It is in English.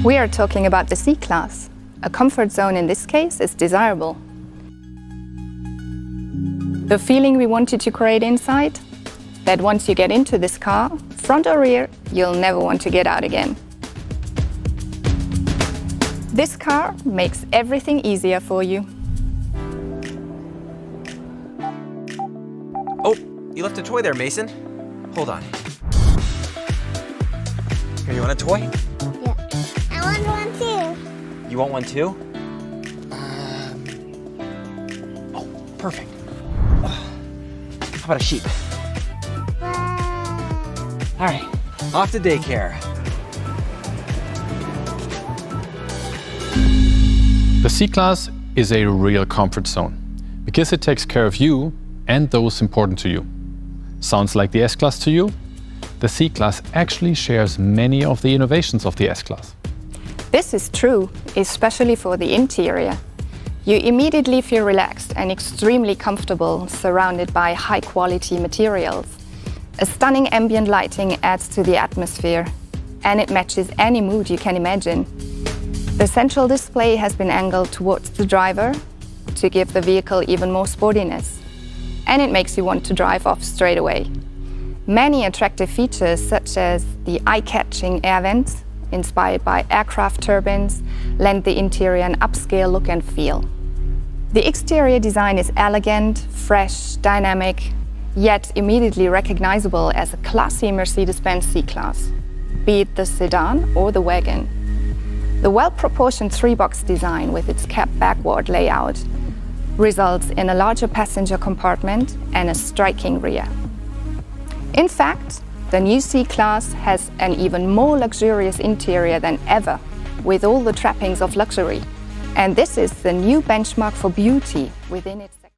We are talking about the C-Class. A comfort zone in this case is desirable. The feeling we wanted to create inside? That once you get into this car, front or rear, you'll never want to get out again. This car makes everything easier for you. Oh, you left a toy there, Mason. Hold on. Here, you want a toy? Yeah. I want one too. You want one too? Oh, perfect. How about a sheep? Wow. All right, off to daycare. The C-Class is a real comfort zone because it takes care of you and those important to you. Sounds like the S-Class to you? The C-Class actually shares many of the innovations of the S-Class. This is true, especially for the interior. You immediately feel relaxed and extremely comfortable, surrounded by high-quality materials. A stunning ambient lighting adds to the atmosphere, and it matches any mood you can imagine. The central display has been angled towards the driver to give the vehicle even more sportiness, and it makes you want to drive off straight away. Many attractive features, such as the eye-catching air vents, inspired by aircraft turbines, lend the interior an upscale look and feel. The exterior design is elegant, fresh, dynamic, yet immediately recognizable as a classy Mercedes-Benz C-Class, be it the sedan or the wagon. The well-proportioned three-box design with its cab backward layout results in a larger passenger compartment and a striking rear. In fact, the new C-Class has an even more luxurious interior than ever, with all the trappings of luxury. And this is the new benchmark for beauty within its